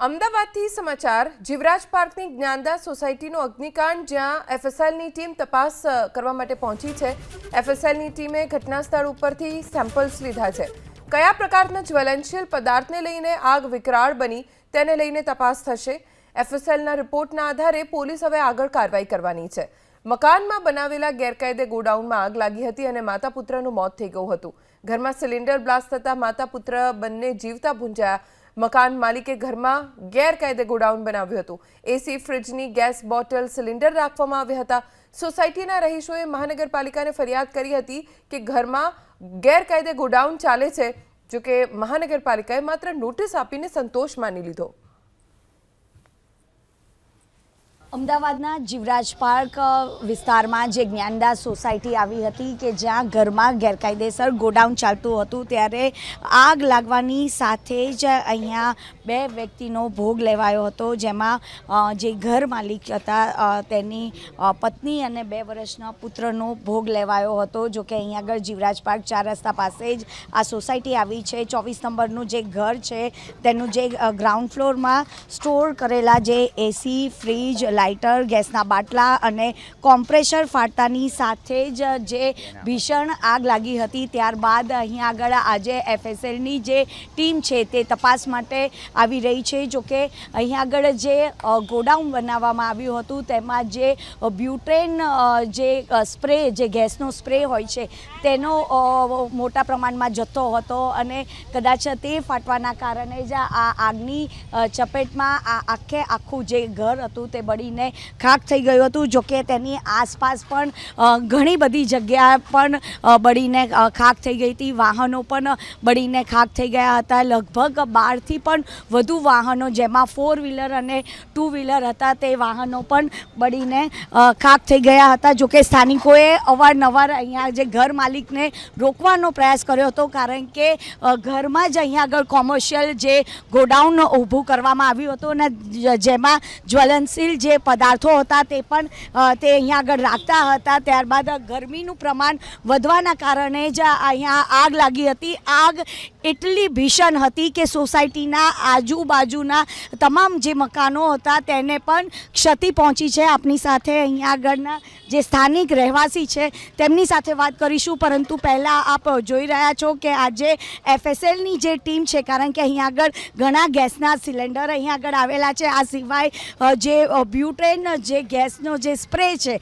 અમદાવાદથી સમાચાર જીવરાજ પાર્કની જ્ઞાનદા સોસાયટીનો અગ્નિકાંડ જ્યાં એફએસએલની ટીમ તપાસ કરવા માટે પહોંચી છે। એફએસએલની ટીમે ઘટના સ્થળ ઉપરથી સેમ્પલ્સ લીધા છે। કયા પ્રકારના જ્વલનશીલ પદાર્થને લઈને આગ વિકરાળ બની તેને લઈને તપાસ થશે। એફએસએલના રિપોર્ટના આધારે પોલીસ હવે આગળ કાર્યવાહી કરવાની છે। મકાનમાં બનાવેલા ગેરકાયદે ગોડાઉનમાં આગ લાગી હતી અને માતા પુત્રનું મોત થઈ ગયું હતું। ઘરમાં સિલિન્ડર બ્લાસ્ટ થતા માતા પુત્ર બંને જીવતા ભૂંજાયા। મકાન માલિકે ઘરમાં ગેરકાયદે ગોડાઉન બનાવ્યું હતું। એસી ફ્રિજની ગેસ બોટલ સિલિન્ડર રાખવામાં આવ્યા હતા। સોસાયટીના રહીશોએ મહાનગરપાલિકાને ફરિયાદ કરી હતી કે ઘરમાં ગેરકાયદે ગોડાઉન ચાલે છે, જો કે મહાનગરપાલિકાએ માત્ર નોટિસ આપીને સંતોષ માની લીધો। અમદાવાદના જીવરાજ પાર્ક વિસ્તારમાં જે જ્ઞાનદા સોસાયટી આવી હતી કે જ્યાં ઘરમાં ગેરકાયદેસર ગોડાઉન ચાલતું હતું, ત્યારે આગ લાગવાની સાથે જ અહીંયા બે વ્યક્તિનો ભોગ લેવાયો હતો, જેમાં જે ઘર માલિક હતા તેની પત્ની અને 2 વર્ષના પુત્રનો ભોગ લેવાયો હતો। જો કે અહીંયા આગળ જીવરાજ પાર્ક 4 રસ્તા પાસે જ આ સોસાયટી આવી છે। 24 નંબરનું જે ઘર છે તેનું જે ગ્રાઉન્ડ ફ્લોરમાં સ્ટોર કરેલા જે એસી ફ્રીજ લાઇટર ગેસના બાટલા અને કોમ્પ્રેસર ફાટતાની સાથે જ જે ભીષણ આગ લાગી હતી। ત્યારબાદ અહીં આગળ આજે એફએસએલની જે ટીમ છે તે તપાસ માટે આવી રહી છે। જો કે અહીં આગળ જે ગોડાઉન બનાવવામાં આવ્યું હતું તેમાં જે બ્યુટેન જે સ્પ્રે જે ગેસનો સ્પ્રે હોય છે તેનો મોટા પ્રમાણમાં જથ્થો હતો અને કદાચ તે ફાટવાના કારણે જ આ આગની ચપેટમાં આખું જે ઘર હતું તે બળી ખાક થઈ ગયું હતું। જો કે તેની આસપાસ પણ ઘણી બધી જગ્યા પણ બળીને ખાક થઈ ગઈ હતી। વાહનો પણ બળીને ખાક થઈ ગયા હતા। લગભગ 12થી પણ વધુ વાહનો, જેમાં 4 વ્હીલર અને 2 વ્હીલર હતા, તે વાહનો પણ બળીને ખાક થઈ ગયા હતા। જો કે સ્થાનિકોએ અવારનવાર અહીંયા જે ઘર માલિકને રોકવાનો પ્રયાસ કર્યો હતો, કારણ કે ઘરમાં જ અહીંયા આગળ કોમર્શિયલ જે ગોડાઉન ઊભું કરવામાં આવ્યું હતું અને જેમાં જ્વલનશીલ જે પદાર્થો હતા તે પણ તે અહીંયા આગળ રાખતા હતા। ત્યારબાદ ગરમીનું પ્રમાણ વધવાના કારણે જ અહીંયા આગ લાગી હતી। આગ એટલી ભીષણ હતી કે સોસાયટીના આજુબાજુના તમામ જે મકાનો હતા તેને પણ ક્ષતિ પહોંચી છે। આપની સાથે અહીંયા આગળના જે સ્થાનિક રહેવાસી છે તેમની સાથે વાત કરીશું, પરંતુ પહેલાં આપ જોઈ રહ્યા છો કે આજે એફએસએલની જે ટીમ છે, કારણ કે અહીંયા આગળ ઘણા ગેસના સિલિન્ડર અહીંયા આગળ આવેલા છે, આ સિવાય જે બ્યુટેન જે ગેસનો જે સ્પ્રે છે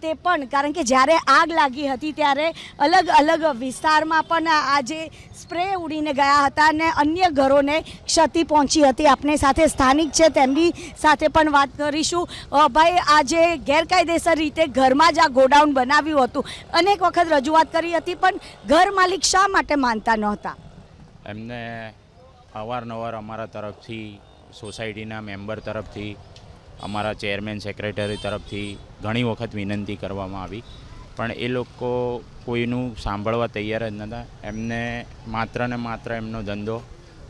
તે પણ, કારણ કે જ્યારે આગ લાગી હતી ત્યારે અલગ અલગ વિસ્તારમાં પણ આ જે સ્પ્રે ઉડીને ગયા હતા અને અન્ય ઘરોને ક્ષતિ પહોંચી હતી। આપણે સાથે સ્થાનિક છે તેમની સાથે પણ વાત કરીશું। ભાઈ, આ જે ગેરકાયદેસર રીતે ઘરમાં જ આ ગોડાઉન બનાવ્યું હતું, અનેક વખત રજૂઆત કરી હતી, પણ ઘર માલિક શા માટે માનતા નહોતા? એમને અવારનવાર અમારા તરફથી, સોસાયટીના મેમ્બર તરફથી, અમારા ચેરમેન સેક્રેટરી તરફથી ઘણી વખત વિનંતી કરવામાં આવી, પણ એ લોકો કોઈનું સાંભળવા તૈયાર જ નહોતા। એમને માત્ર ને માત્ર એમનો ધંધો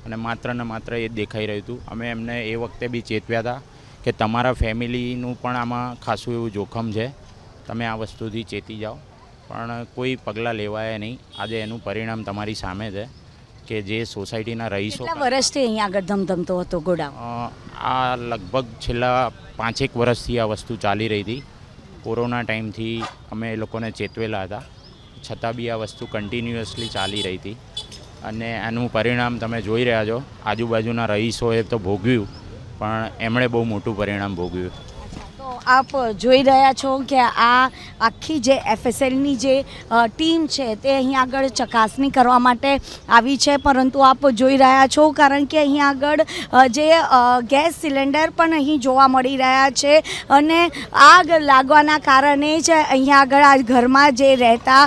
અને માત્ર ને માત્ર એ જ દેખાઈ રહ્યું હતું। અમે એમને એ વખતે બી ચેતવ્યા હતા કે તમારા ફેમિલીનું પણ આમાં ખાસું એવું જોખમ છે, તમે આ વસ્તુથી ચેતી જાઓ, પણ કોઈ પગલાં લેવાયા નહીં। આજે એનું પરિણામ તમારી સામે છે કે જે સોસાયટીના રહીશો, કેટલા વર્ષથી અહીંયા આગળ ધમધમતો હતો ગોડાઉન? આ લગભગ છેલ્લા 5-1 વર્ષથી આ વસ્તુ ચાલી રહી હતી। કોરોના ટાઈમથી અમે એ લોકોને ચેતવેલા હતા, છતાં બી આ વસ્તુ કન્ટિન્યુઅસલી ચાલી રહી હતી અને એનું પરિણામ તમે જોઈ રહ્યા છો। આજુબાજુના રહીશોએ તો ભોગવ્યું, પણ એમણે બહુ મોટું પરિણામ ભોગવ્યું। આપ જોઈ રહ્યા છો કે આ આખી જે એફએસએલની જે ટીમ છે તે અહીં આગળ ચકાસણી કરવા માટે આવી છે, પરંતુ આપ જોઈ રહ્યા છો કારણ કે અહીં આગળ જે ગેસ સિલિન્ડર પણ અહીં જોવા મળી રહ્યા છે અને આગ લાગવાના કારણે જ અહીંયા આગળ આ ઘરમાં જે રહેતા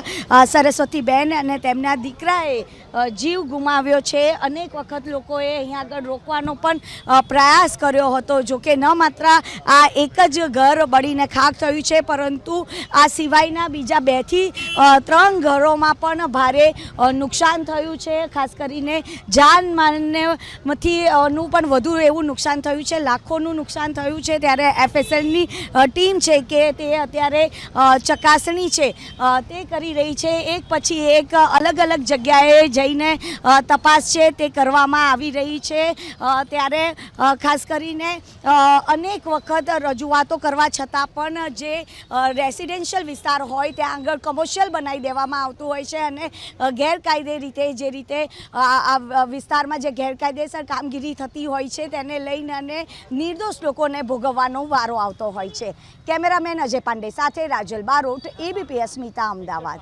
સરસ્વતીબેન અને તેમના દીકરાએ જીવ ગુમાવ્યો છે। અનેક વખત લોકોએ અહીંયા આગળ રોકવાનો પણ પ્રયાસ કર્યો હતો, જો કે ન માત્ર આ એક જ ઘર બળીને ખાક થયું છે, પરંતુ આ સિવાયના બીજા 2 થી 3 ઘરોમાં પણ ભારે નુકસાન થયું છે। ખાસ કરીને જાનમાલમાંથી નું પણ વધુ એવું નુકસાન થયું છે, લાખોનું નુકસાન થયું છે। ત્યારે એફએસએલની ટીમ છે કે તે અત્યારે ચકાસણી છે તે કરી રહી છે, એક પછી એક અલગ અલગ જગ્યાએ જઈને તપાસ છે તે કરવામાં આવી રહી છે। ત્યારે ખાસ કરીને અનેક વખત રજૂઆતો કરવા છતાં પણ જે રેસિડેન્શિયલ વિસ્તાર હોય ત્યાં આગળ કમર્શિયલ બનાવી દેવામાં આવતું હોય છે અને ગેરકાયદે રીતે જે રીતે આ વિસ્તારમાં જે ગેરકાયદેસર કામગીરી થતી હોય છે તેને લઈને અને નિર્દોષ લોકોને ભોગવવાનો વારો આવતો હોય છે। કેમેરામેન અજય પાંડે સાથે રાજલ બારોટ, ABP અસ્મિતા, અમદાવાદ।